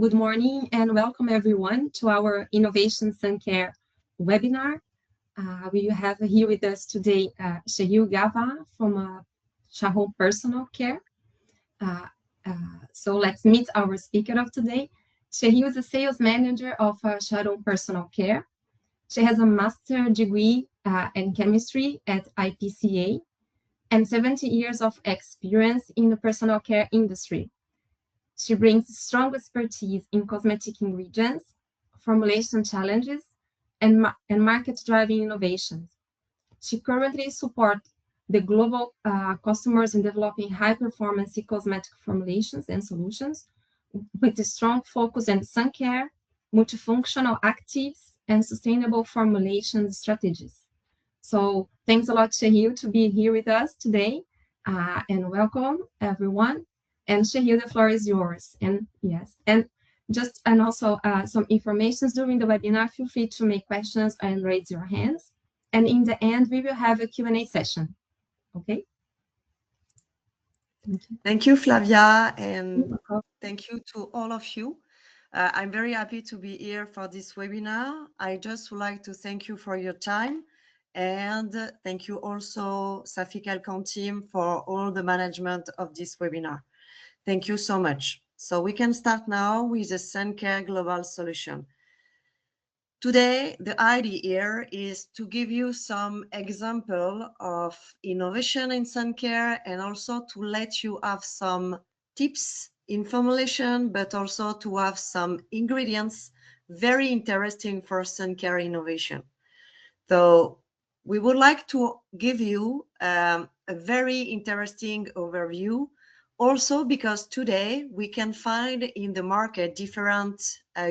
Good morning and welcome everyone to our Innovation Suncare webinar. We have here with us today Sharon Gava from Sharon Personal Care. Uh, so let's meet our speaker of today. Sharon is a sales manager of Sharon Personal Care. She has a master's degree in chemistry at IPCA and 70 years of experience in the personal care industry. She brings strong expertise in cosmetic ingredients, formulation challenges, and market-driving innovations. She currently supports the global customers in developing high-performance cosmetic formulations and solutions with a strong focus on sun care, multifunctional actives, and sustainable formulation strategies. So thanks a lot, Shahil, to be here with us today, and welcome everyone. And Shahil, the floor is yours. And yes, and also some information during the webinar. Feel free to make questions and raise your hands. And in the end, we will have a Q&A session. Okay. Thank you, Flavia, and thank you to all of you. I'm very happy to be here for this webinar. I just would like to thank you for your time, and thank you also Safic-Alcan team for all the management of this webinar. Thank you so much. So we can start now with the Suncare Global Solution. Today, the idea here is to give you some example of innovation in sun care and also to let you have some tips in formulation, but also to have some ingredients very interesting for sun care innovation. So we would like to give you a very interesting overview also because today we can find in the market different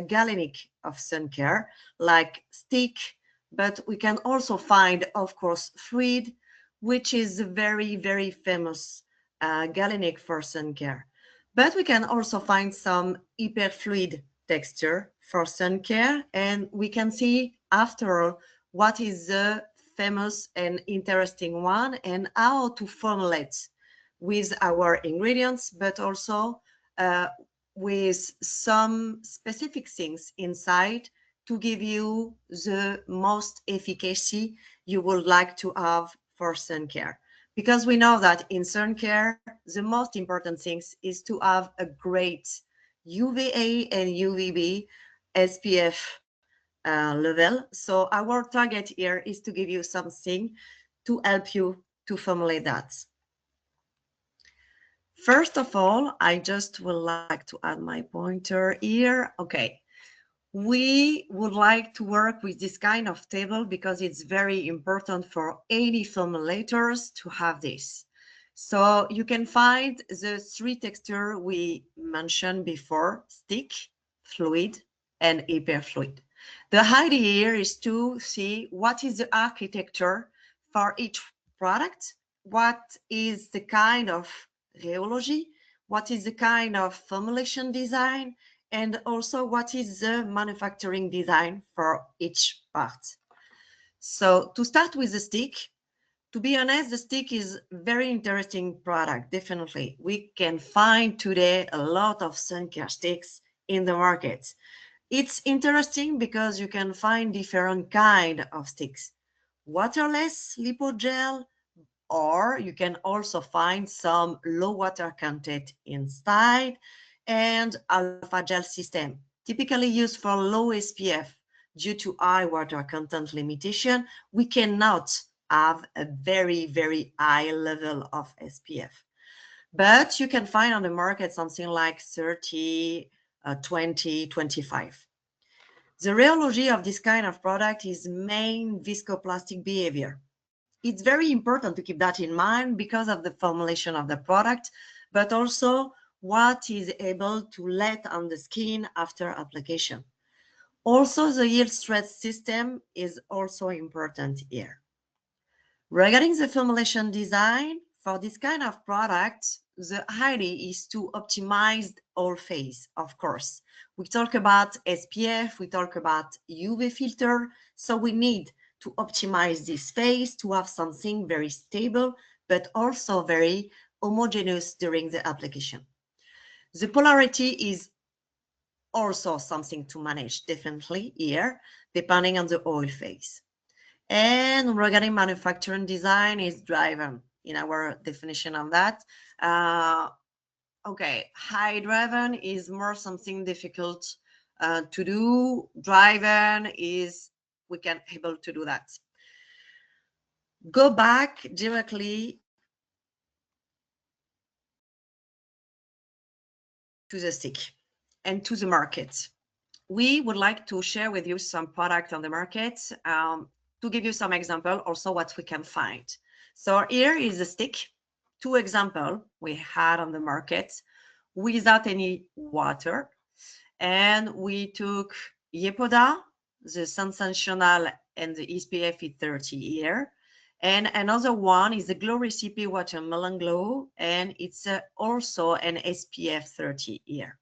galenic of sun care like stick, but we can also find, of course, fluid, which is a very, very famous galenic for sun care. But we can also find some hyperfluid texture for sun care, and we can see after all what is the famous and interesting one and how to formulate with our ingredients, but also with some specific things inside to give you the most efficacy you would like to have for sun care. Because we know that in sun care, the most important things is to have a great UVA and UVB SPF level. So our target here is to give you something to help you to formulate that. First of all, I just would like to add my pointer here. Okay. We would like to work with this kind of table because it's very important for any formulators to have this. So you can find the three textures we mentioned before: stick, fluid, and hyperfluid. The idea here is to see what is the architecture for each product, what is the kind of rheology, what is the kind of formulation design, and also what is the manufacturing design for each part. So to start with the stick, to be honest, the stick is a very interesting product, definitely. We can find today a lot of sun care sticks in the market. It's interesting because you can find different kind of sticks. Waterless lipogel, or you can also find some low water content inside, and alpha gel system, typically used for low SPF. Due to high water content limitation, we cannot have a very, very high level of SPF. But you can find on the market something like 30, 20, 25. The rheology of this kind of product is main viscoplastic behavior. It's very important to keep that in mind because of the formulation of the product, but also what is able to let on the skin after application. Also, the yield stress system is also important here. Regarding the formulation design, for this kind of product, the idea is to optimize all phase, of course. We talk about SPF, we talk about UV filter, so we need to optimize this phase to have something very stable, but also very homogeneous during the application. The polarity is also something to manage definitely here, depending on the oil phase. And regarding manufacturing design is driven in our definition of that. Okay, high driven is more something difficult to do. Driven is we can able to do that. Go back directly to the stick and to the market. We would like to share with you some product on the market to give you some example, also what we can find. So here is a stick, two example we had on the market without any water. And we took Yepoda, the sensational and the SPF 30 here. And another one is the Glow Recipe Watermelon Glow, and it's also an SPF 30 here.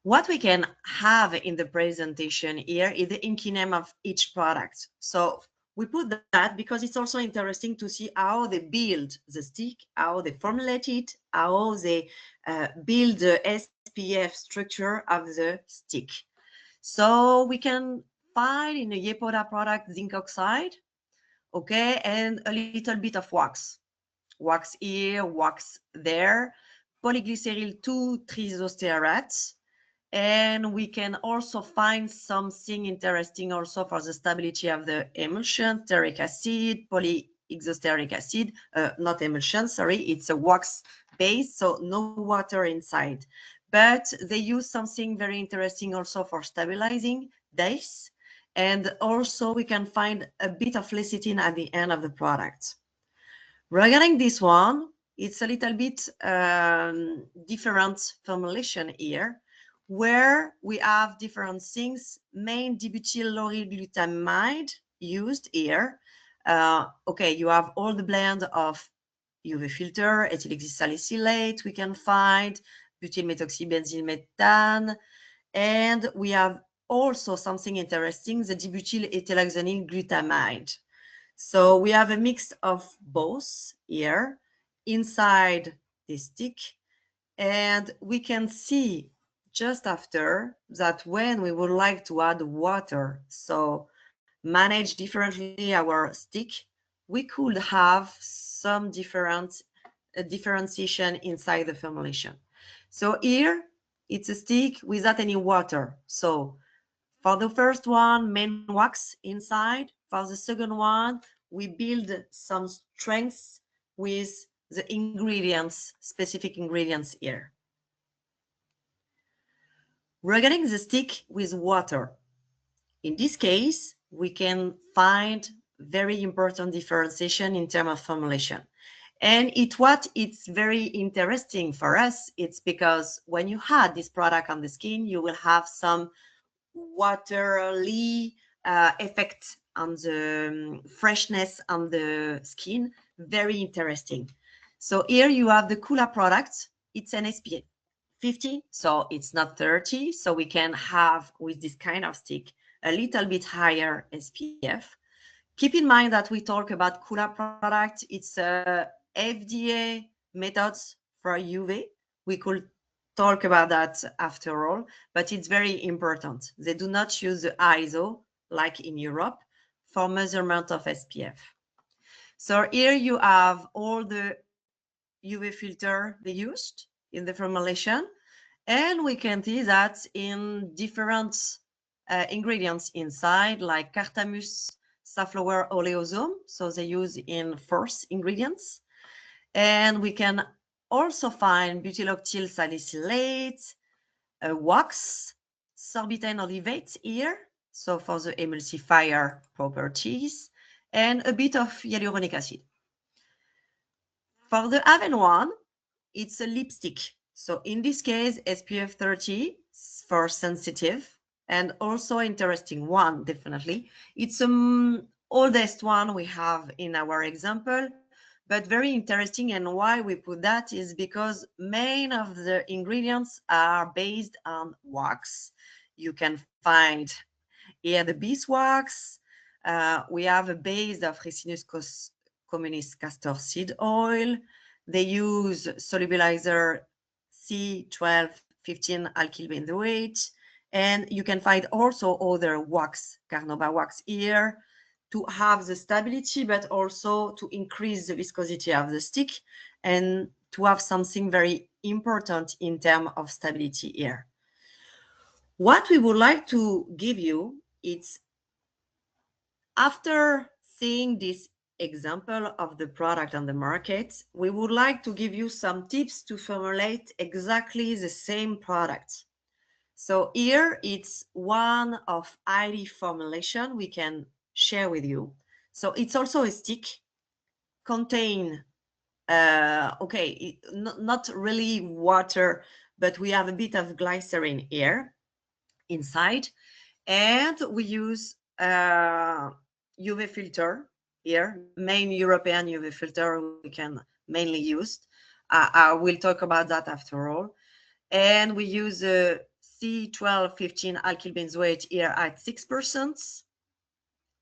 What we can have in the presentation here is the inky name of each product. So we put that because it's also interesting to see how they build the stick, how they formulate it, how they build the SPF structure of the stick. So we can find in the Yepoda product zinc oxide, okay, and a little bit of wax. Wax here, wax there, polyglyceryl 2-triisostearate. And we can also find something interesting also for the stability of the emulsion, stearic acid, polyexosteric acid, not emulsion, sorry, it's a wax base, so no water inside. But they use something very interesting also for stabilizing this. And also we can find a bit of lecithin at the end of the product. Regarding this one, it's a little bit different formulation here, where we have different things, main dibutyl lauryl glutamide used here. Okay, you have all the blend of UV filter, ethyl salicylate we can find, butyl methoxybenzyl methane, and we have also something interesting, the dibutyl ethyloxanil glutamide. So we have a mix of both here inside this stick, and we can see just after that when we would like to add water, so manage differently our stick, we could have some different differentiation inside the formulation. So here it's a stick without any water. So for the first one, main wax inside. For the second one, we build some strengths with the ingredients, specific ingredients here. Regarding the stick with water, in this case, we can find very important differentiation in terms of formulation. And it's very interesting for us, it's because when you had this product on the skin, you will have some watery effect on the freshness on the skin, very interesting. So here you have the Kula product, it's an SPF 50, so it's not 30, so we can have with this kind of stick a little bit higher SPF. Keep in mind that we talk about Kula product, it's FDA methods for UV. We could talk about that after all, but it's very important. They do not use the ISO like in Europe for measurement of SPF. So here you have all the UV filter they used in the formulation, and we can see that in different ingredients inside, like Cartamus safflower oleosome, so they use in first ingredients. And we can also find butyloctyl salicylate, wax, sorbitane olivate here, so for the emulsifier properties, and a bit of hyaluronic acid. For the Aven one, it's a lipstick. So in this case, SPF 30 for sensitive, and also interesting one, definitely. It's the oldest one we have in our example, but very interesting. And why we put that is because main of the ingredients are based on wax. You can find here the beeswax. We have a base of Ricinus communis castor seed oil. They use solubilizer C12-15 alkyl benzoate. And you can find also other wax, carnauba wax here, to have the stability, but also to increase the viscosity of the stick and to have something very important in terms of stability here. What we would like to give you is, after seeing this example of the product on the market, we would like to give you some tips to formulate exactly the same product. So here it's one of ID formulation we can share with you. So it's also a stick, contain, not really water, but we have a bit of glycerin here inside. And we use UV filter here, main European UV filter we can mainly use. I will talk about that after all. And we use a C1215 alkyl benzoate here at 6%.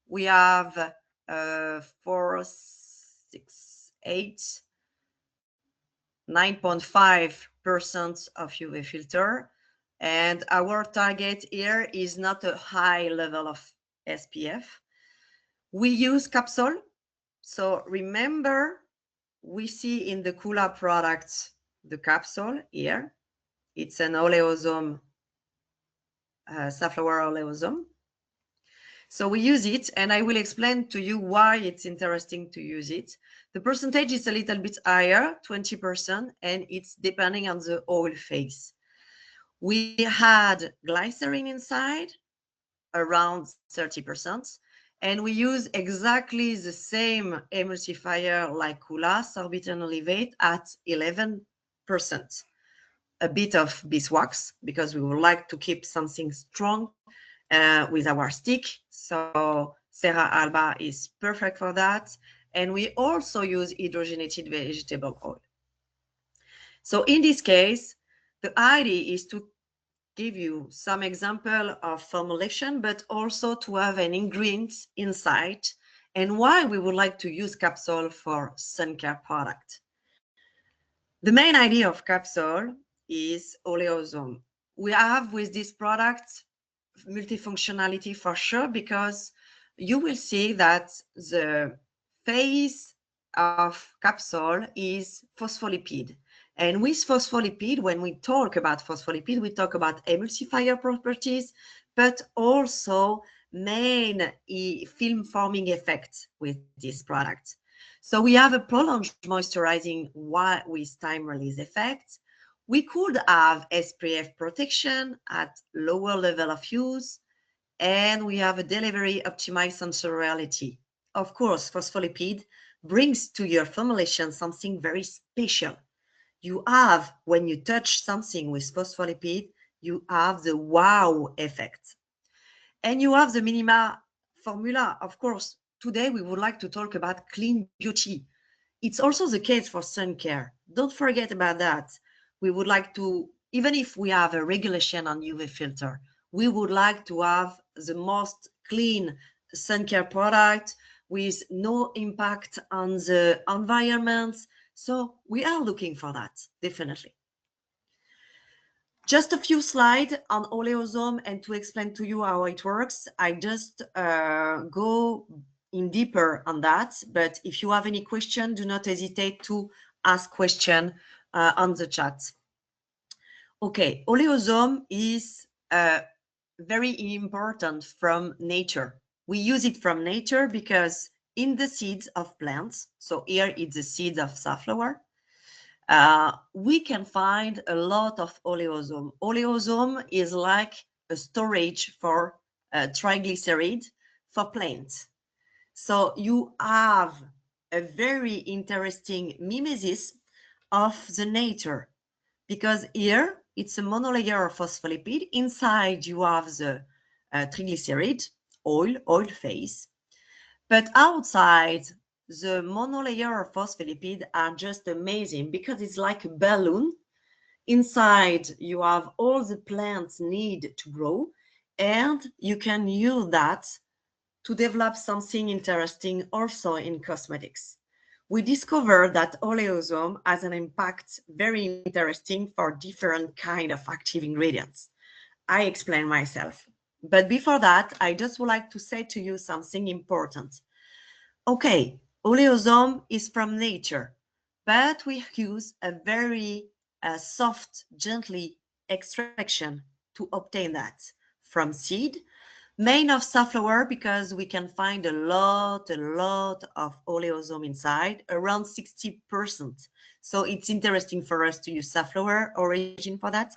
We have 4, 6, 8, 9.5% of UV filter. And our target here is not a high level of SPF. We use capsule. So remember, we see in the Kula products the capsule here. It's an oleosome, safflower oleosome. So we use it, and I will explain to you why it's interesting to use it. The percentage is a little bit higher, 20%, and it's depending on the oil phase. We had glycerin inside, around 30%, and we use exactly the same emulsifier like Kula, sorbitol and olivate at 11%. A bit of beeswax, because we would like to keep something strong with our stick. So Serra Alba is perfect for that. And we also use hydrogenated vegetable oil. So in this case, the idea is to give you some example of formulation, but also to have an ingredient inside and why we would like to use capsule for Suncare product. The main idea of capsule is oleosome. We have with this product multifunctionality for sure, because you will see that the phase of capsule is phospholipid. And with phospholipid, when we talk about phospholipid, we talk about emulsifier properties, but also main film forming effects with this product. So we have a prolonged moisturizing with time release effect. We could have SPF protection at lower level of use, and we have a delivery optimized sensoriality. Of course, phospholipid brings to your formulation something very special. You have, when you touch something with phospholipid, you have the wow effect. And you have the minima formula. Of course, today we would like to talk about clean beauty. It's also the case for sun care. Don't forget about that. We would like to, even if we have a regulation on UV filter, we would like to have the most clean sun care product with no impact on the environment. So we are looking for that, definitely. Just a few slides on oleosome, and to explain to you how it works. I just go in deeper on that, but if you have any question, do not hesitate to ask question on the chat. Okay, oleosome is very important from nature. We use it from nature because in the seeds of plants, so here it's the seeds of safflower, we can find a lot of oleosome. Oleosome is like a storage for triglyceride for plants. So you have a very interesting mimesis of the nature, because here it's a monolayer of phospholipid. Inside you have the triglyceride, oil phase, but outside the monolayer of phospholipid are just amazing, because it's like a balloon. Inside you have all the plants need to grow, and you can use that to develop something interesting also in cosmetics. We discovered that oleosome has an impact very interesting for different kind of active ingredients. I explain myself. But before that, I just would like to say to you something important. Okay, oleosome is from nature, but we use a very soft, gently extraction to obtain that from seed, made of safflower, because we can find a lot of oleosome inside, around 60%. So it's interesting for us to use safflower origin for that.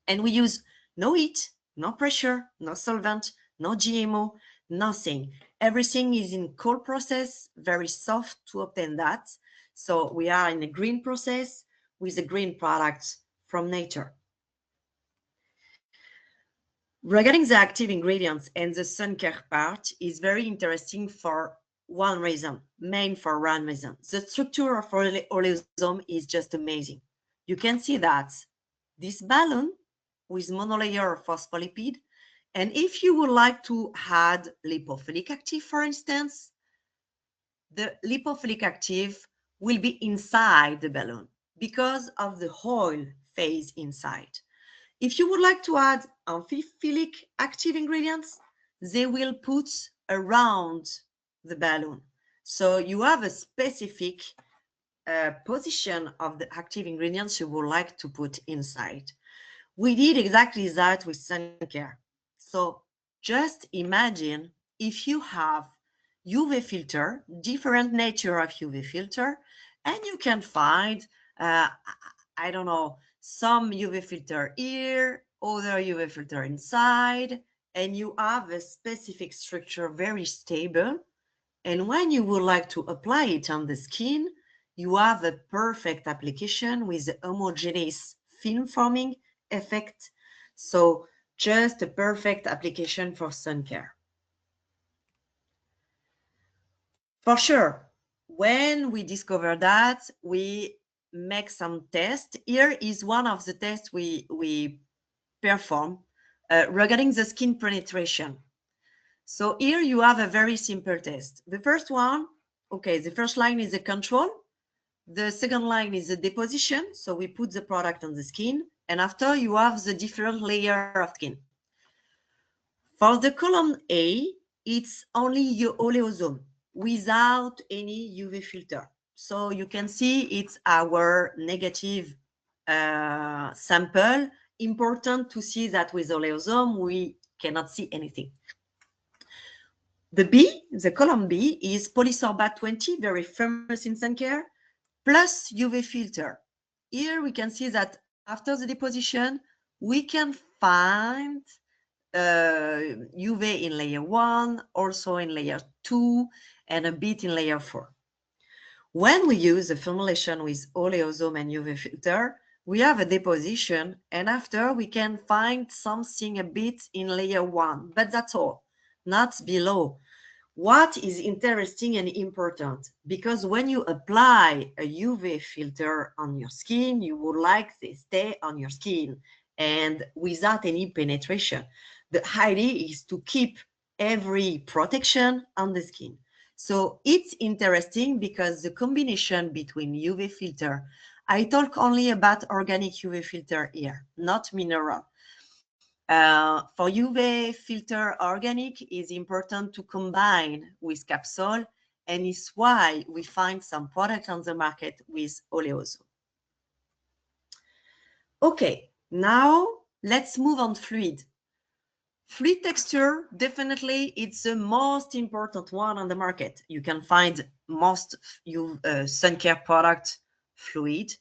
And we use no heat, no pressure, no solvent, no GMO, nothing. Everything is in cold process, very soft to obtain that. So we are in a green process with a green product from nature. Regarding the active ingredients and the sun care part is very interesting for one reason, main for one reason. The structure of oleosome is just amazing. You can see that this balloon with monolayer phospholipid. And if you would like to add lipophilic active, for instance, the lipophilic active will be inside the balloon because of the oil phase inside. If you would like to add amphiphilic active ingredients, they will put around the balloon. So you have a specific position of the active ingredients you would like to put inside. We did exactly that with Suncare. So just imagine if you have UV filter, different nature of UV filter, and you can find, I don't know, some UV filter here, other UV filter inside, and you have a specific structure, very stable. And when you would like to apply it on the skin, you have a perfect application with the homogeneous film forming effect. So just a perfect application for sun care. For sure, when we discover that, we make some tests. Here is one of the tests we perform regarding the skin penetration. So here you have a very simple test. The first one, okay, the first line is the control. The second line is the deposition. So we put the product on the skin. And after you have the different layer of skin. For the column A, it's only your oleosome without any UV filter. So you can see it's our negative sample. Important to see that with oleosome, we cannot see anything. The column B is polysorbate 20, very famous in sun care, plus UV filter. Here we can see that after the deposition, we can find UV in layer 1, also in layer 2, and a bit in layer 4. When we use a formulation with oleosome and UV filter, we have a deposition, and after we can find something a bit in layer 1, but that's all, not below. What is interesting and important, because when you apply a UV filter on your skin, you would like to stay on your skin and without any penetration. The idea is to keep every protection on the skin. So it's interesting because the combination between UV filter, I talk only about organic UV filter here, not mineral. For UV filter organic is important to combine with capsule, and it's why we find some products on the market with oleosome. Okay, now let's move on fluid. Fluid texture, definitely, it's the most important one on the market. You can find most sun care product fluid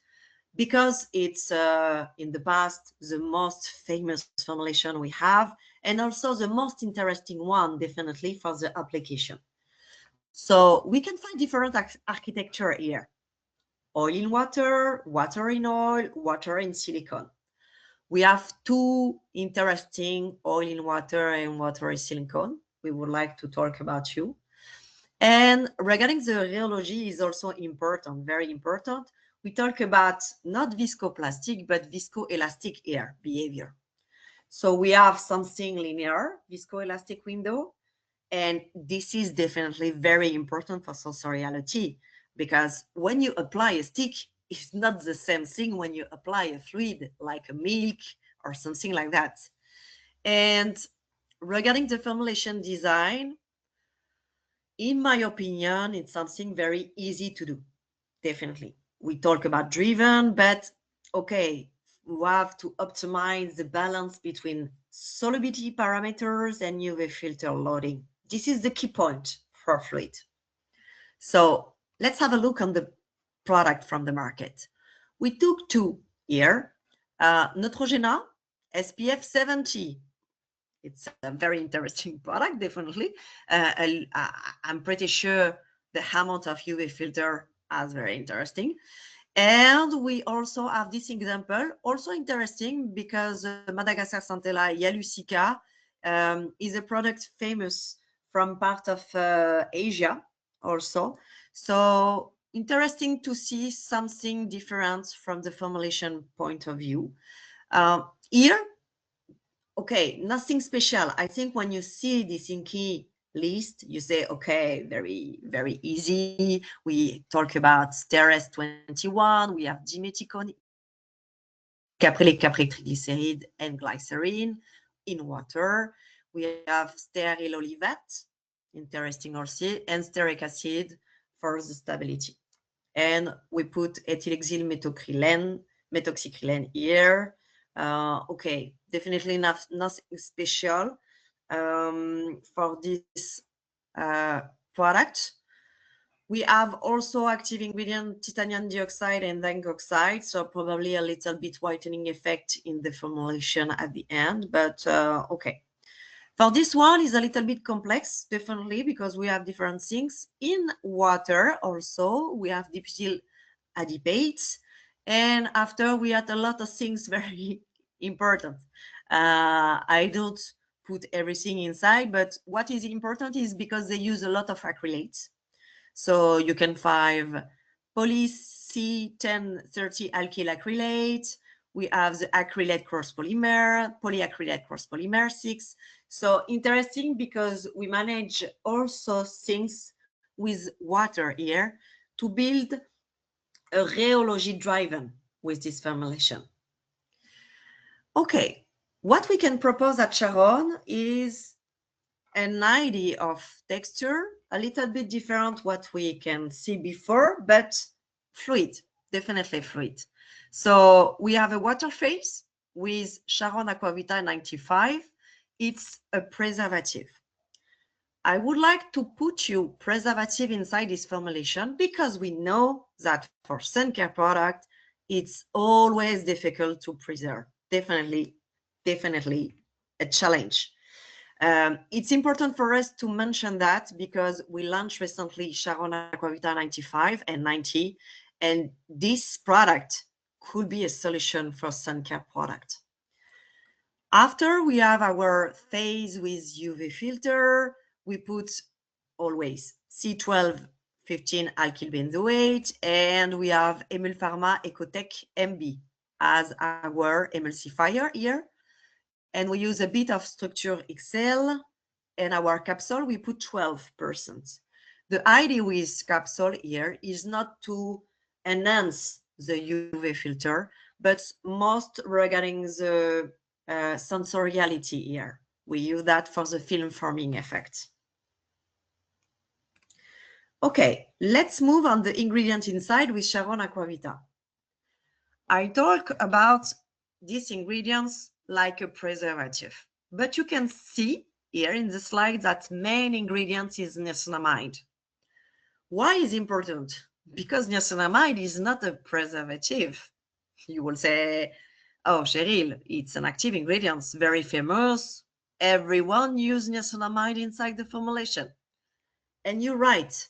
because it's in the past the most famous formulation we have, and also the most interesting one, definitely, for the application. So we can find different architecture here. Oil in water, water in oil, water in silicone. We have two interesting oil in water and water in silicone we would like to talk about you. And regarding the rheology is also important, very important. We talk about not viscoplastic, but viscoelastic air behavior. So we have something linear, viscoelastic window, and this is definitely very important for sensoriality, because when you apply a stick, it's not the same thing when you apply a fluid like a milk or something like that. And regarding the formulation design, in my opinion, it's something very easy to do. Definitely. We talk about driven, but okay, we have to optimize the balance between solubility parameters and UV filter loading. This is the key point for fluid. So let's have a look on the product from the market. We took two here, Neutrogena SPF 70. It's a very interesting product, definitely. I'm pretty sure the amount of UV filter is very interesting. And we also have this example, also interesting because Madagascar Centella Yalusica is a product famous from part of Asia also. So interesting to see something different from the formulation point of view. Here, okay, nothing special. I think when you see this inky list, you say, okay, very, very easy. We talk about Steres 21, we have dimeticone, caprylic, caprylic triglyceride, and glycerin in water. We have stearyl olivate, interesting also, and stearic acid for the stability. And we put ethylexyl methoxycrylane here. Okay, definitely nothing special for this product. We have also active ingredient titanium dioxide and zinc oxide, so probably a little bit whitening effect in the formulation at the end, but okay. For this one is a little bit complex, definitely, because we have different things. In water also, we have dibutyl adipates, and after we had a lot of things very important. I don't put everything inside, but what is important is because they use a lot of acrylates. So you can find poly C1030 alkyl acrylate. We have the acrylate cross polymer, polyacrylate cross polymer 6. So interesting because we manage also things with water here to build a rheology driven with this formulation. Okay, what we can propose at Sharon is an idea of texture, a little bit different what we can see before, but fluid, definitely fluid. So we have a water phase with Sharon Aquavita 95. It's a preservative. I would like to put you preservative inside this formulation because we know that for Suncare product, it's always difficult to preserve. Definitely, definitely a challenge. It's important for us to mention that because we launched recently Sharon Aquavita 95 and 90, and this product could be a solution for Suncare product. After we have our phase with UV filter, we put always C1215 alkyl benzoate, and we have Emulpharma Ecotech MB as our emulsifier here. And we use a bit of Structure XL, and our capsule, we put 12%. The idea with capsule here is not to enhance the UV filter, but most regarding the sensoriality here. We use that for the film forming effect. Okay, let's move on the ingredient inside with Sharon Aquavita. I talk about these ingredients like a preservative, but you can see here in the slide that main ingredient is niacinamide. Why is important? Because niacinamide is not a preservative. You will say, oh, Cheryl, it's an active ingredient, very famous. Everyone uses niacinamide inside the formulation. And you're right,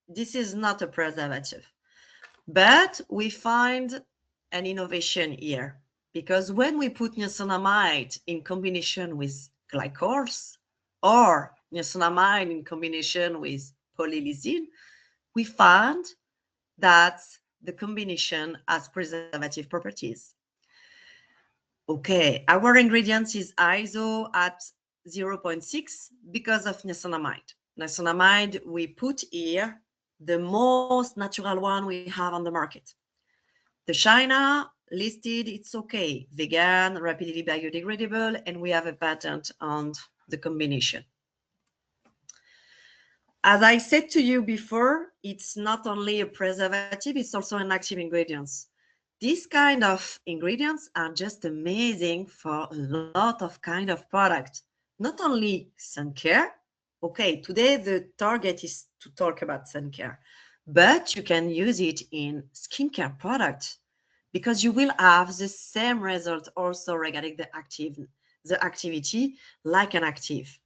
this is not a preservative. But we find an innovation here, because when we put niacinamide in combination with glycols or niacinamide in combination with polylysine, we find that the combination has preservative properties. Okay, our ingredients is ISO at 0.6 because of niacinamide. Niacinamide, we put here the most natural one we have on the market. The China listed, it's okay. Vegan, rapidly biodegradable, and we have a patent on the combination. As I said to you before, it's not only a preservative, it's also an active ingredient. These kind of ingredients are just amazing for a lot of kind of product. Not only Suncare. Okay, today the target is to talk about Suncare, but you can use it in skincare products because you will have the same result also regarding the activity like an active.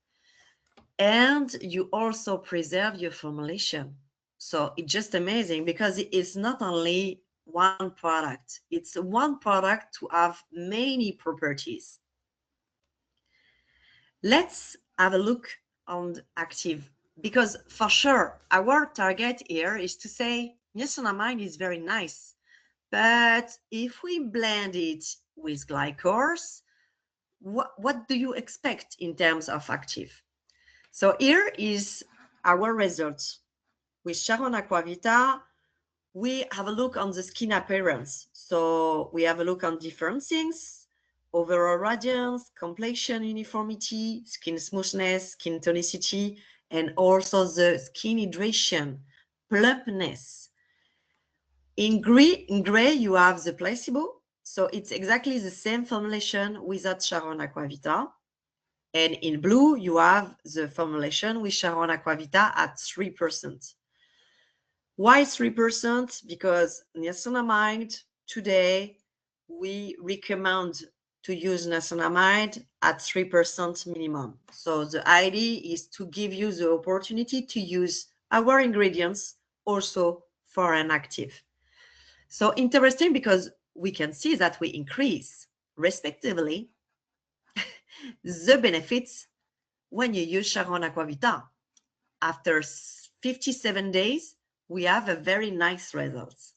And you also preserve your formulation. So it's just amazing because it's not only one product, it's one product to have many properties. Let's have a look on the active, because for sure our target here is to say niacinamide is very nice, but if we blend it with glycors, what do you expect in terms of active? So here is our results. With Sharon Aquavita, we have a look on the skin appearance. So we have a look on different things: overall radiance, complexion uniformity, skin smoothness, skin tonicity, and also the skin hydration, plumpness. In gray, you have the placebo. So it's exactly the same formulation without Sharon Aquavita. And in blue, you have the formulation with Sharon Aquavita at 3%. Why 3%? Because niacinamide, today, we recommend to use niacinamide at 3% minimum. So the idea is to give you the opportunity to use our ingredients also for an active. So interesting, because we can see that we increase respectively the benefits when you use Sharon Aquavita. After 57 days, we have a very nice results.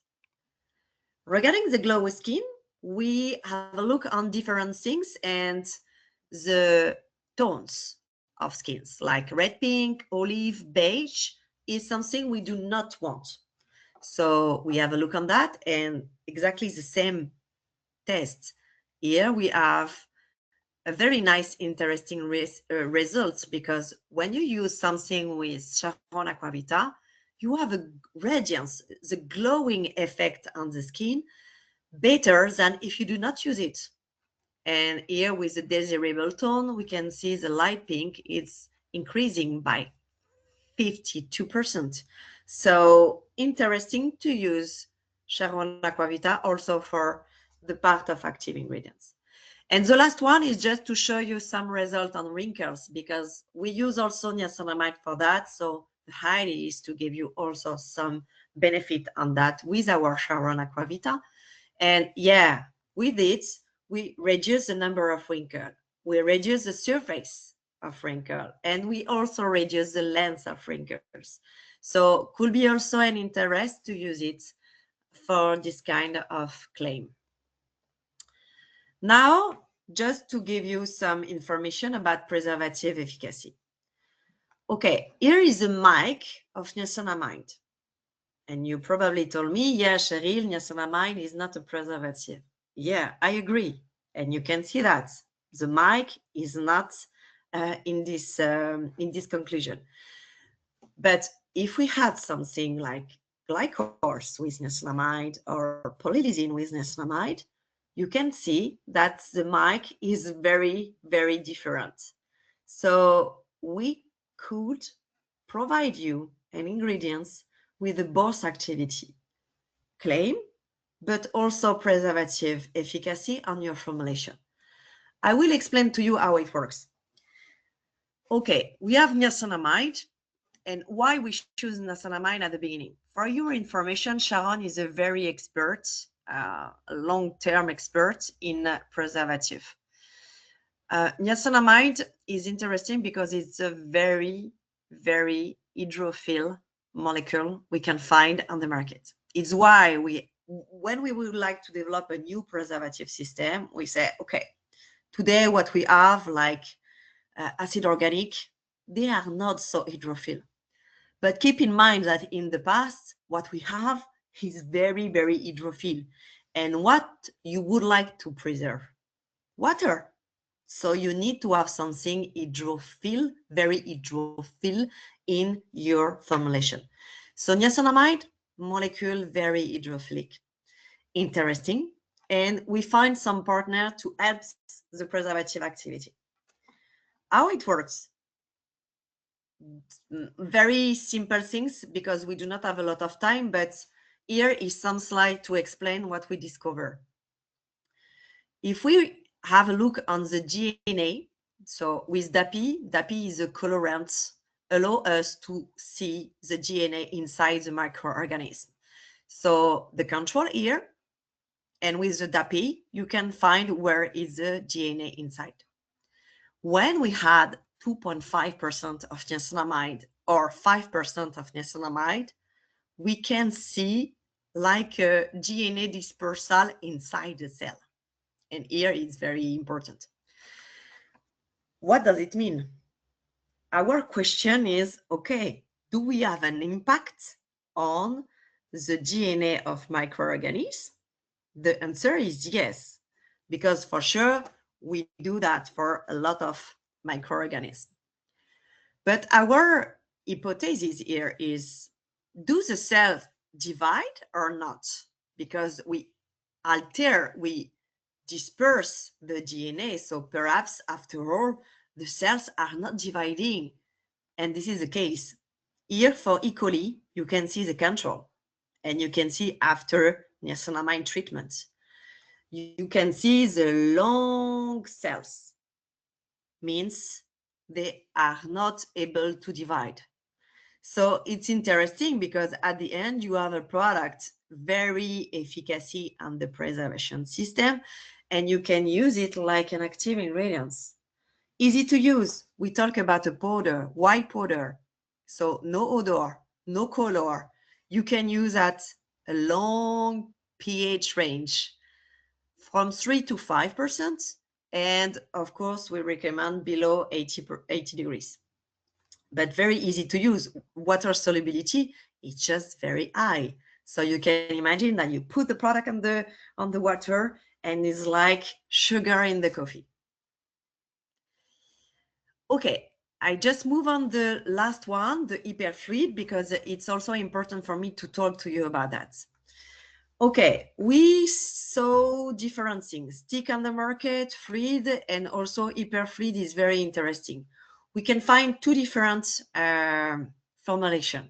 Regarding the glowy skin, we have a look on different things and the tones of skins, like red, pink, olive, beige is something we do not want. So we have a look on that, and exactly the same test. Here we have a very nice, interesting results, because when you use something with Sharon Aquavita, you have a radiance, the glowing effect on the skin, better than if you do not use it. And here with the desirable tone, we can see the light pink, it's increasing by 52%. So interesting to use Sharon Aquavita also for the part of active ingredients. And the last one is just to show you some result on wrinkles, because we use also niacinamide for that. So the idea is to give you also some benefit on that with our Sharon Aquavita. And yeah, with it, we reduce the number of wrinkles. We reduce the surface of wrinkle, and we also reduce the length of wrinkles. So could be also an interest to use it for this kind of claim. Now, just to give you some information about preservative efficacy. Okay, here is a mic of niacinamide. And you probably told me, yeah, Cheryl, niacinamide is not a preservative. Yeah, I agree. And you can see that the mic is not in this conclusion. But if we had something like glycors with niacinamide or polylysine with niacinamide, you can see that the mic is very, very different. So we could provide you an ingredients with a both activity claim, but also preservative efficacy on your formulation. I will explain to you how it works. Okay, we have niacinamide, and why we choose niacinamide at the beginning. For your information, Sharon is a very expert, long-term expert in preservative. Niacinamide is interesting because it's a very, very hydrophile molecule we can find on the market. It's why when we would like to develop a new preservative system, we say, okay, today what we have, like acid organic, they are not so hydrophile. But keep in mind that in the past, what we have is very, very hydrophile. And what you would like to preserve? Water. So you need to have something hydrophile, very hydrophile in your formulation. So niacinamide, molecule very hydrophilic. Interesting. And we find some partner to help the preservative activity. How it works? Very simple things because we do not have a lot of time, but here is some slide to explain what we discover. If we have a look on the DNA, so with DAPI is a colorant, allow us to see the DNA inside the microorganism. So the control here, and with the DAPI, you can find where is the DNA inside. When we had 2.5% of niacinamide or 5% of niacinamide, we can see like a DNA dispersal inside the cell. And here it's very important. What does it mean? Our question is, okay, do we have an impact on the DNA of microorganisms? The answer is yes, because for sure we do that for a lot of microorganisms. But our hypothesis here is, do the cells divide or not? Because we disperse the DNA, so perhaps after all, the cells are not dividing. And this is the case. Here for E. coli, you can see the control, and you can see after niacinamide treatment. You can see the long cells, means they are not able to divide. So it's interesting because at the end, you have a product very efficacy on the preservation system, and you can use it like an active ingredient. Easy to use. We talk about a powder, white powder. So no odor, no color. You can use at a long pH range from 3 to 5%. And of course, we recommend below 80 degrees. But very easy to use. Water solubility is just very high. So you can imagine that you put the product on the water and it's like sugar in the coffee. Okay, I just move on the last one, the hyperfluid, because it's also important for me to talk to you about that. Okay, we saw different things. Stick on the market, fluid, and also hyperfluid is very interesting. We can find two different formulation.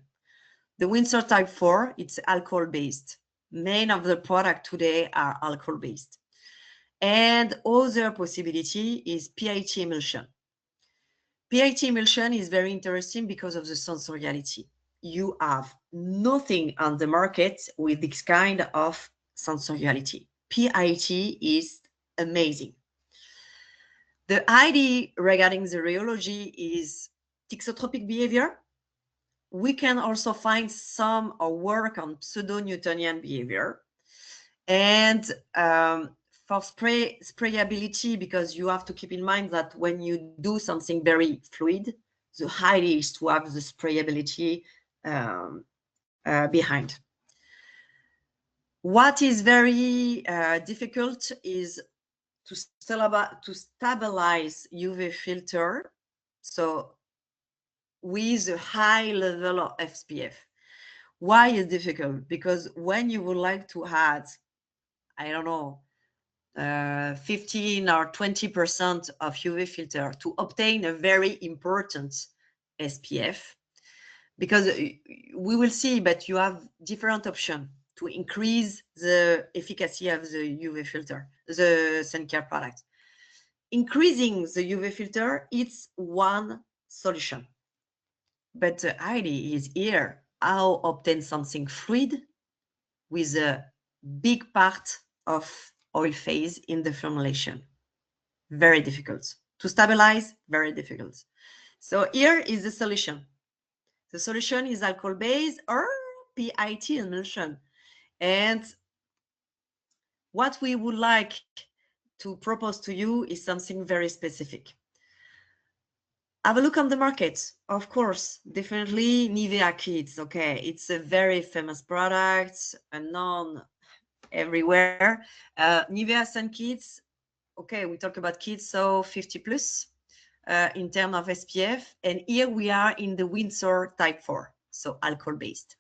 The Windsor Type 4, it's alcohol-based. Many of the products today are alcohol-based. And other possibility is PIT emulsion. PIT emulsion is very interesting because of the sensoriality. You have nothing on the market with this kind of sensoriality. PIT is amazing. The idea regarding the rheology is thixotropic behavior. We can also find some work on pseudo-Newtonian behavior. And for sprayability, because you have to keep in mind that when you do something very fluid, the idea is to have the sprayability behind. What is very difficult is to stabilize UV filter, so with a high level of SPF. Why is difficult? Because when you would like to add, I don't know, 15 or 20% of UV filter to obtain a very important SPF, because we will see, but you have different options to increase the efficacy of the UV filter, the Suncare product. Increasing the UV filter, it's one solution. But the idea is here, how obtain something fluid with a big part of oil phase in the formulation. Very difficult. To stabilize, very difficult. So here is the solution. The solution is alcohol-based or PIT emulsion. And what we would like to propose to you is something very specific. Have a look on the market. Of course, definitely Nivea Kids. Okay, it's a very famous product, a known everywhere. Nivea Sun Kids, okay, we talk about kids, so 50 plus in terms of SPF. And here we are in the Windsor type 4, so alcohol-based.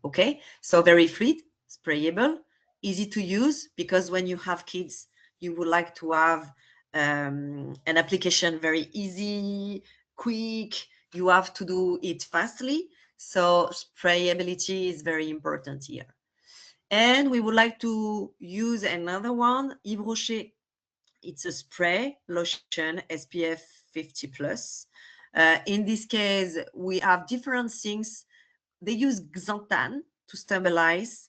Okay, so very fluid, sprayable, easy to use, because when you have kids, you would like to have an application very easy, quick. You have to do it fastly. So sprayability is very important here. And we would like to use another one, Yves Rocher. It's a spray lotion SPF 50 plus. In this case, we have different things. They use xanthan to stabilize.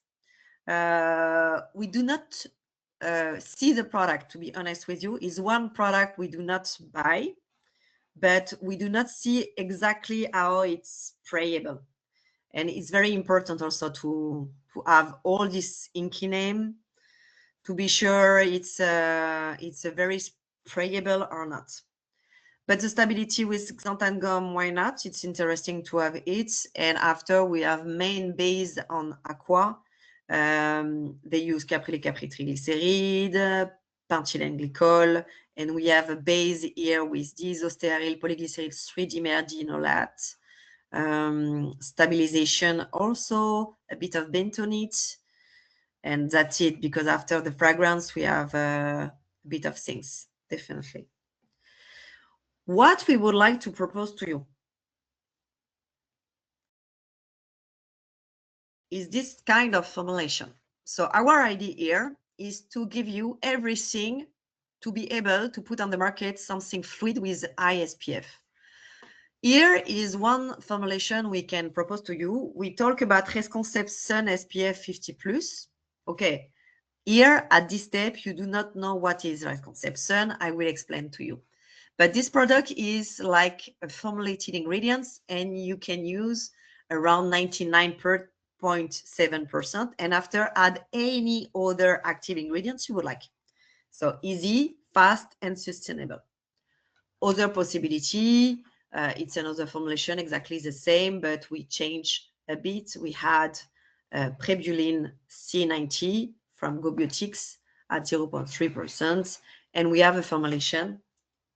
We do not see the product, to be honest with you. Is one product we do not buy, but we do not see exactly how it's sprayable. And it's very important also to have all this inky name to be sure it's a very sprayable or not. But the stability with xanthan gum, why not? It's interesting to have it. And after we have main base on aqua. They use capryl-caprytriglyceride, pentylene glycol, and we have a base here with diisostearyl polyglycerol 3-dimerdinolate. Stabilization also, a bit of bentonite, and that's it, because after the fragrance we have a bit of things, definitely. What we would like to propose to you is this kind of formulation. So our idea here is to give you everything to be able to put on the market something fluid with high SPF. Here is one formulation we can propose to you. We talk about Resconcept Sun SPF 50 plus. Okay, here at this step, you do not know what is Resconcept Sun. I will explain to you. But this product is like a formulated ingredients, and you can use around 99.7%, and after add any other active ingredients you would like. So easy, fast, and sustainable. Other possibility, it's another formulation, exactly the same, but we change a bit. We had Prebulin C90 from GoBiotics at 0.3%, and we have a formulation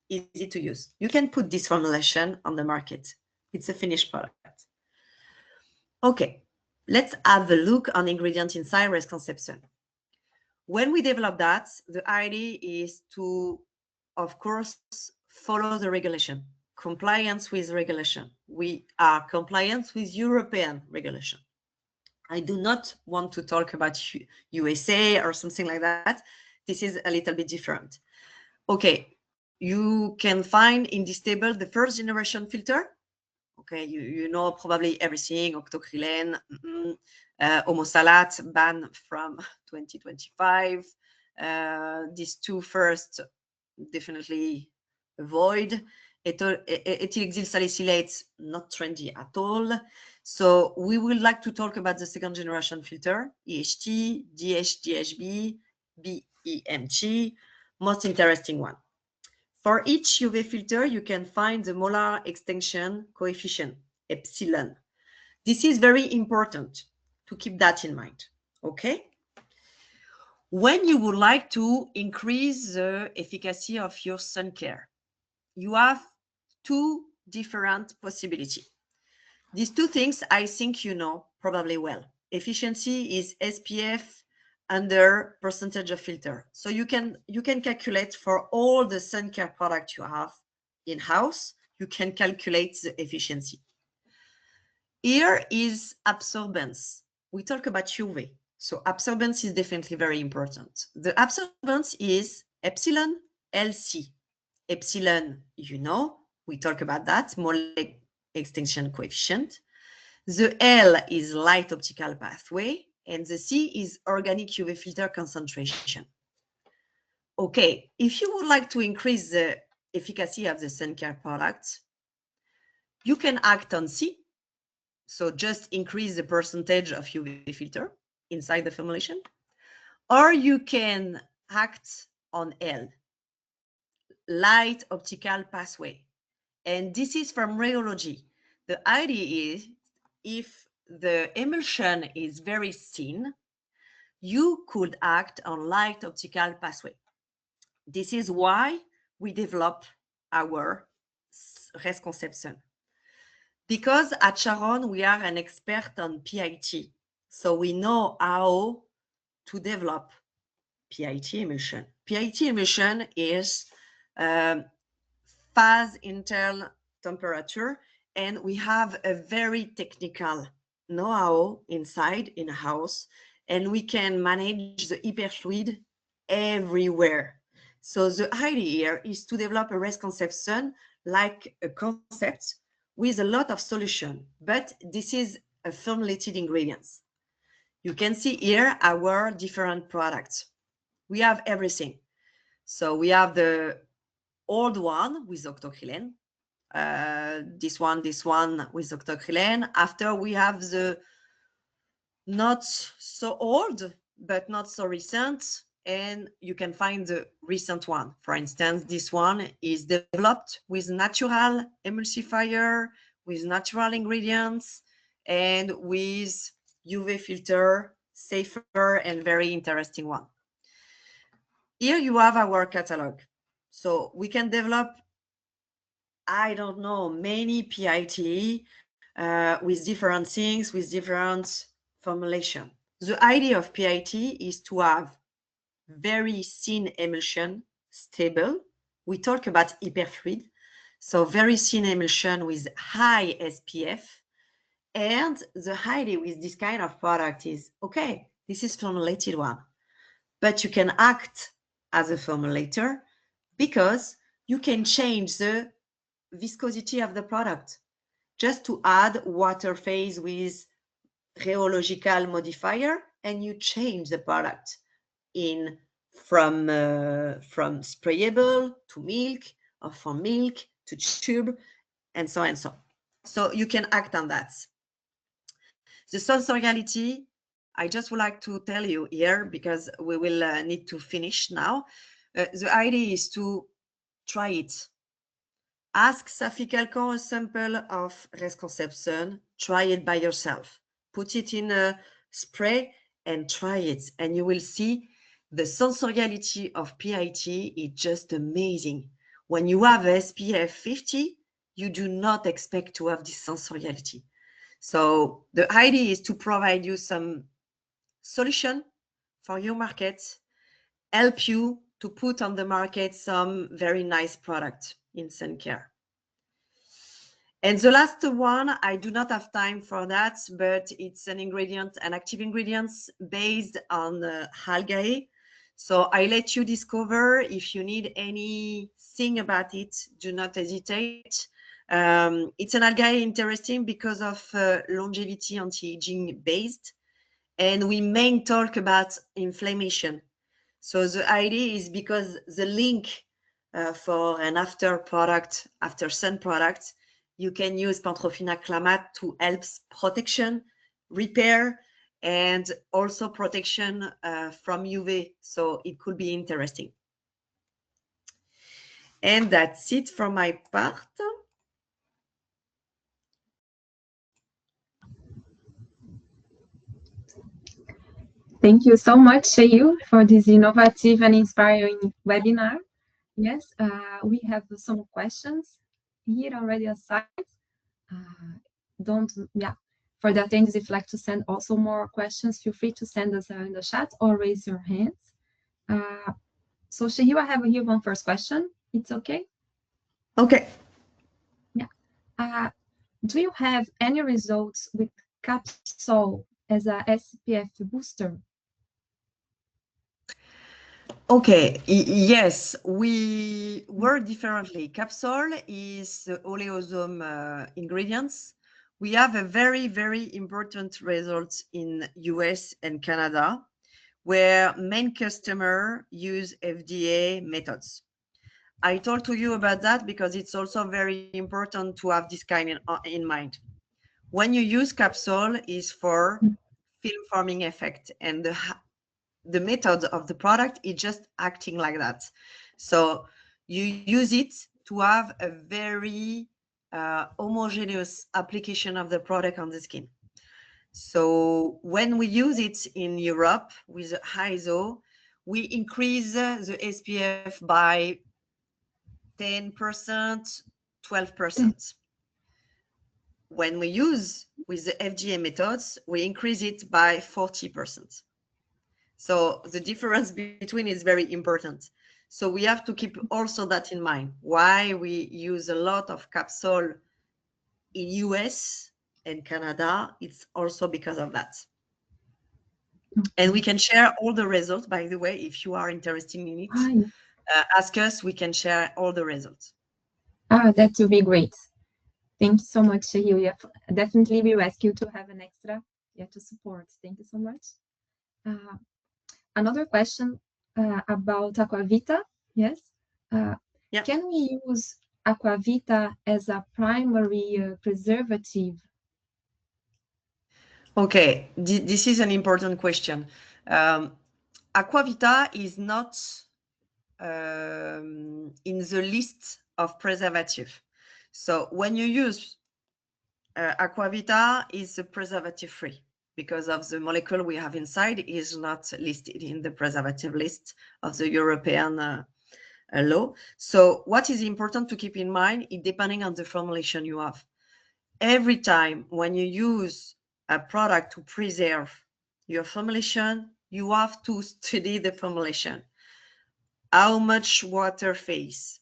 easy to use. You can put this formulation on the market. It's a finished product. Okay, let's have a look on ingredient inside Resconcept Sun. When we develop that, the idea is to, of course, follow the regulation, compliance with regulation. We are compliant with European regulation. I do not want to talk about USA or something like that. This is a little bit different. Okay, you can find in this table the first generation filter. Okay, you know probably everything, octocrylene, homosalate, ban from 2025. These two first, definitely avoid. Ethyl salicylate, not trendy at all. So we would like to talk about the second generation filter, EHT, DHDHB, BEMG, most interesting one. For each UV filter, you can find the molar extinction coefficient, epsilon. This is very important to keep that in mind, okay? When you would like to increase the efficacy of your sun care, you have two different possibilities. These two things I think you know probably well. Efficiency is SPF under percentage of filter. So you can calculate for all the sun care product you have in-house, you can calculate the efficiency. Here is absorbance. We talk about UV. So absorbance is definitely very important. The absorbance is epsilon LC. Epsilon, you know, we talk about that, molar extinction coefficient. The L is light optical pathway, and the C is organic UV filter concentration. Okay, if you would like to increase the efficacy of the sun care product, you can act on C. So just increase the percentage of UV filter inside the formulation, or you can act on L, light optical pathway. And this is from rheology. The idea is if the emulsion is very thin, you could act on light optical pathway. This is why we develop our res conception. Because at Sharon, we are an expert on PIT. So we know how to develop PIT emulsion. PIT emulsion is phase internal temperature, and we have a very technical know-how inside in a house, and we can manage the hyperfluid everywhere. So the idea here is to develop a res conception like a concept with a lot of solution, but this is a formulated ingredients. You can see here our different products. We have everything. So we have the old one with octocrylene, this one with octocrylene. After we have the not so old, but not so recent, and you can find the recent one. For instance, this one is developed with natural emulsifier, with natural ingredients, and with UV filter, safer and very interesting one. Here you have our catalog. So we can develop, I don't know, many PIT with different things, with different formulation. The idea of PIT is to have very thin emulsion, stable. We talk about hyperfluid, so very thin emulsion with high SPF. And the idea with this kind of product is, okay, this is formulated one, but you can act as a formulator because you can change the viscosity of the product just to add water phase with rheological modifier, and you change the product in from sprayable to milk, or from milk to tube, and so and so. So you can act on that. The sensoriality, I just would like to tell you here, because we will need to finish now. The idea is to try it. Ask Safic-Alcan a sample of res conception, try it by yourself. Put it in a spray and try it, and you will see the sensoriality of PIT is just amazing. When you have SPF 50, you do not expect to have this sensoriality. So the idea is to provide you some solution for your market, help you to put on the market some very nice product in Suncare. And the last one, I do not have time for that, but it's an ingredient, an active ingredients based on algae. So I let you discover. If you need anything about it, do not hesitate. It's an algae interesting because of longevity, anti-aging based. And we main talk about inflammation. So the idea is because the link for an after product, after sun product, you can use Pantrophina to help protection, repair, and also protection from UV. So it could be interesting. And that's it from my part. Thank you so much, Shayu, for this innovative and inspiring webinar. Yes, we have some questions here already aside. Yeah, for the attendees, if you'd like to send also more questions, feel free to send us in the chat or raise your hands. So Shayu, I have here one first question. It's okay? Okay. Yeah. Do you have any results with Capsule as a SPF booster? Okay, yes, we work differently. Capsule is the oleosome ingredients. We have a very, very important result in US and Canada, where main customer use FDA methods. I told to you about that because it's also very important to have this kind in mind. When you use capsule is for film forming effect, and the method of the product is just acting like that. So you use it to have a very homogeneous application of the product on the skin. So when we use it in Europe with ISO, we increase the SPF by 10%, 12%. When we use with the FGA methods, we increase it by 40%. So the difference between is very important. So we have to keep also that in mind. Why we use a lot of capsule in US and Canada, it's also because of that. And we can share all the results, by the way, if you are interested in it. Ah, Ask us, we can share all the results. that would be great. Thank you so much, Shahil. Yeah, definitely we ask you to have an extra, yeah, to support. Thank you so much. Uh, Another question about Aquavita. Yes. Uh, Yeah. can we use Aquavita as a primary preservative? Okay, this is an important question. Aquavita is not in the list of preservative. So when you use Aquavita, is preservative free because of the molecule we have inside is not listed in the preservative list of the European law. So what is important to keep in mind is depending on the formulation you have. Every time when you use a product to preserve your formulation, you have to study the formulation. How much water phase?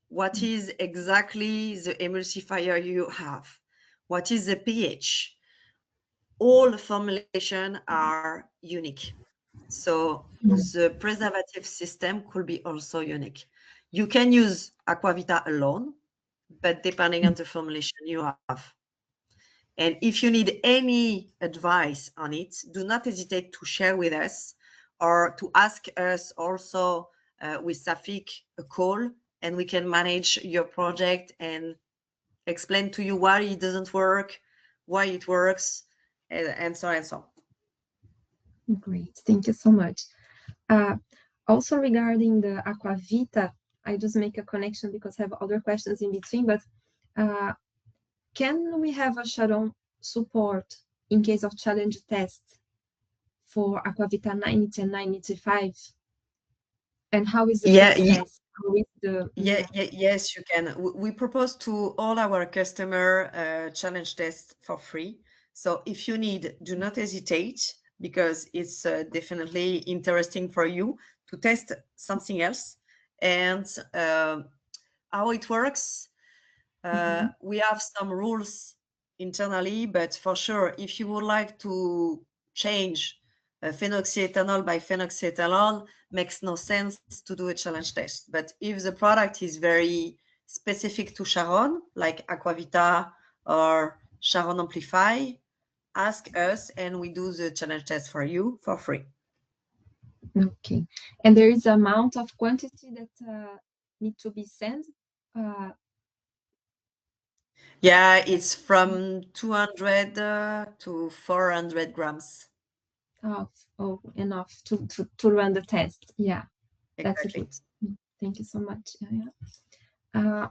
What is exactly the emulsifier you have? What is the pH? All formulation are unique. So the preservative system could be also unique. You can use Aquavita alone, but depending on the formulation you have. And if you need any advice on it, do not hesitate to share with us or to ask us also with Safic a call, and we can manage your project and explain to you why it doesn't work, why it works, and so on and so on. Great. Thank you so much. Uh, Also regarding the Aquavita, I just make a connection because I have other questions in between, but uh, can we have a Sharon support in case of challenge tests for Aquavita 90 and 95? And how is the Yeah, process? How is the, yeah. yes, you can. We propose to all our customer challenge test for free. So if you need, do not hesitate because it's definitely interesting for you to test something else. And how it works, we have some rules internally, but for sure, if you would like to change phenoxyethanol by phenoxyethanol, makes no sense to do a challenge test. But if the product is very specific to Sharon, like Aquavita or Sharon Amplify, ask us and we do the challenge test for you for free. Okay. And there is amount of quantity that need to be sent? Uh, Yeah, it's from 200 to 400 grams. of, oh, enough to run the test. Yeah, that's a Exactly. good. Thank you so much. Yeah, yeah.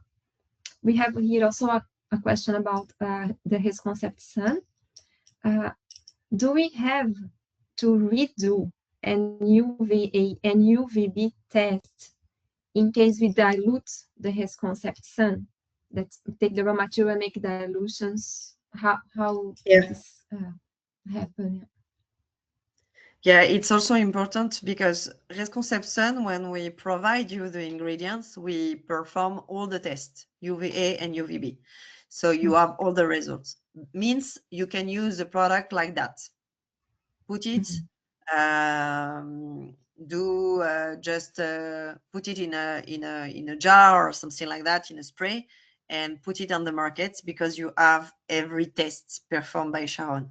We have here also a question about the his concept sun. Uh, do we have to redo an UVA and UVB test in case we dilute the his concept sun? That take the raw material and make dilutions. How Yeah. this happen? Yeah, it's also important because Resconception, when we provide you the ingredients, we perform all the tests, UVA and UVB. So you have all the results. Means you can use the product like that. Put it, do just put it in a jar or something like that, in a spray, and put it on the market because you have every test performed by Sharon.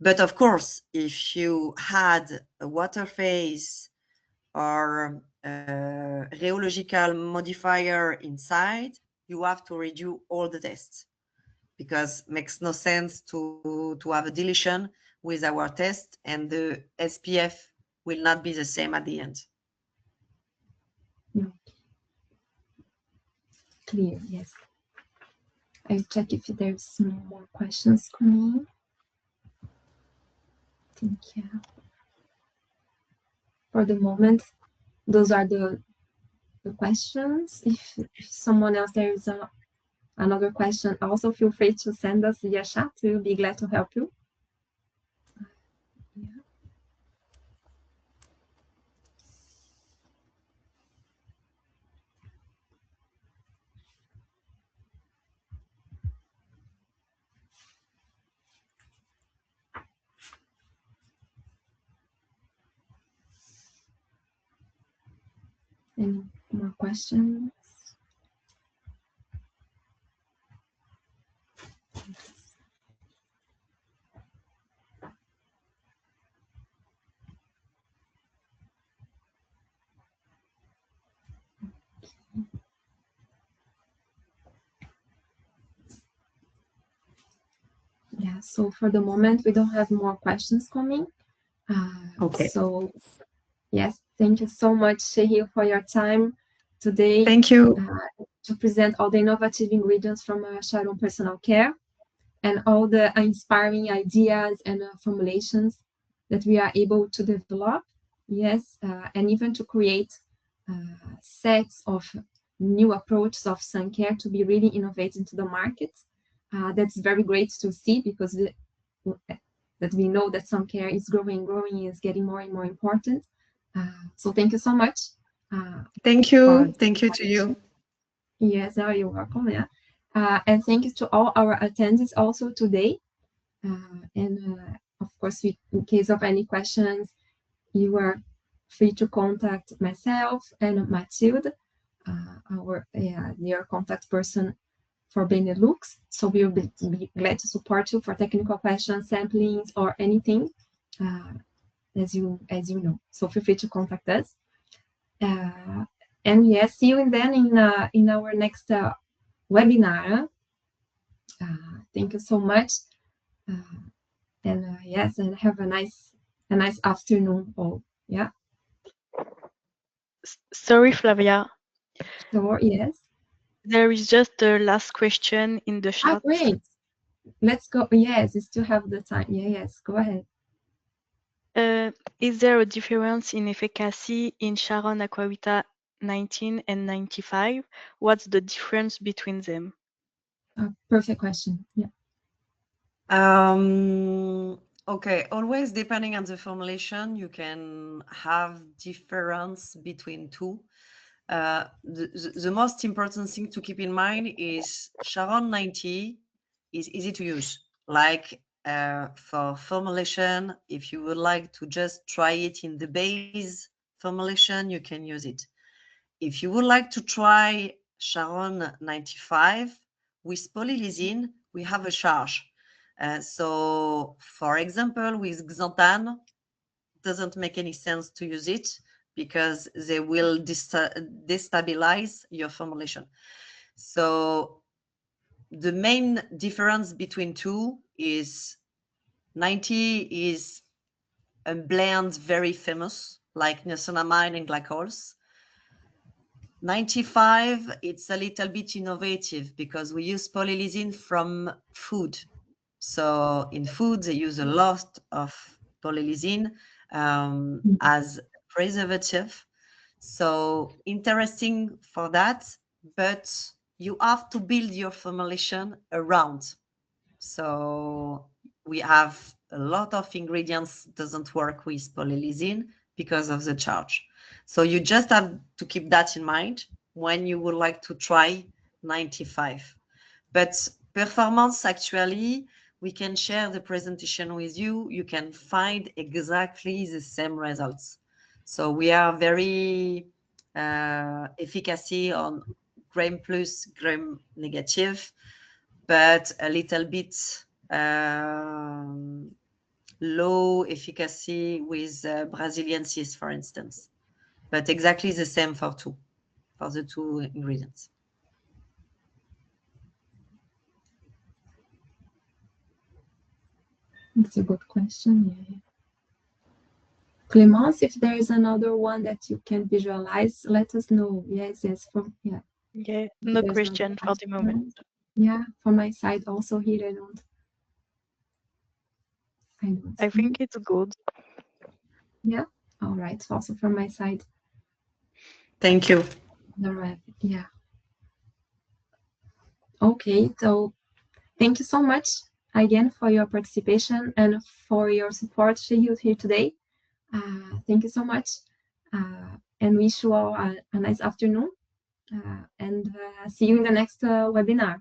But of course, if you had a water phase or a rheological modifier inside, you have to redo all the tests because it makes no sense to have a dilution with our test and the SPF will not be the same at the end. No, clear. Yes. I'll check if there's more questions coming. Thank you. For the moment, those are the questions. If someone else there is another question, also feel free to send us via chat. We'll be glad to help you. Yeah. Any more questions? Yeah, so for the moment, we don't have more questions coming. Okay. So, yes, thank you so much, Shehil, for your time today. Thank you. To present all the innovative ingredients from Sharon Personal Care and all the inspiring ideas and formulations that we are able to develop. Yes, and even to create sets of new approaches of sun care to be really innovating to the market. That's very great to see because that we know that sun care is growing, is getting more and more important. So thank you so much. Thank you. Thank you to you. Yes, you're welcome. Yeah. And thank you to all our attendees also today. Of course, in case of any questions, you are free to contact myself and Mathilde, our near contact person for Benelux. So we'll be glad to support you for technical questions, samplings, or anything, as you know. So feel free to contact us. And yes, see you then in our next webinar. Thank you so much. Yes, and have a nice afternoon all. Yeah. Sorry, Flavia. So yes. There is just the last question in the chat. Great. Let's go. Yes, we still have the time. Yeah, yes, go ahead. Is there a difference in efficacy in Sharon Aquavita 19 and 95? What's the difference between them? Perfect question. Yeah. Okay, always depending on the formulation, you can have difference between two. The most important thing to keep in mind is Sharon 90 is easy to use. Like for formulation, if you would like to just try it in the base formulation, you can use it. If you would like to try Sharon 95 with polylysine, we have a charge. So, for example, with xanthan, doesn't make any sense to use it because they will destabilize your formulation. So the main difference between two is 90 is a blend very famous, like niacinamide and glycols. 95, it's a little bit innovative because we use polylysine from food. So in food, they use a lot of polylysine as preservative. So interesting for that, but you have to build your formulation around. So we have a lot of ingredients doesn't work with polylysine because of the charge. So you just have to keep that in mind when you would like to try 95. But performance, actually, we can share the presentation with you. You can find exactly the same results. So we are very efficacy on gram plus, gram negative, but a little bit low efficacy with Brazilian cis, for instance. But exactly the same for the two ingredients. That's a good question. Yeah. Clemence, if there is another one that you can visualize, let us know. Yes. Yeah. Yeah, no question for the moment. Yeah, from my side also here, I don't. I think it's good. Yeah. All right. Also from my side. Thank you. Yeah. Okay. So thank you so much again for your participation and for your support, Shahid, here today. Thank you so much. And wish you all a nice afternoon. And see you in the next webinar.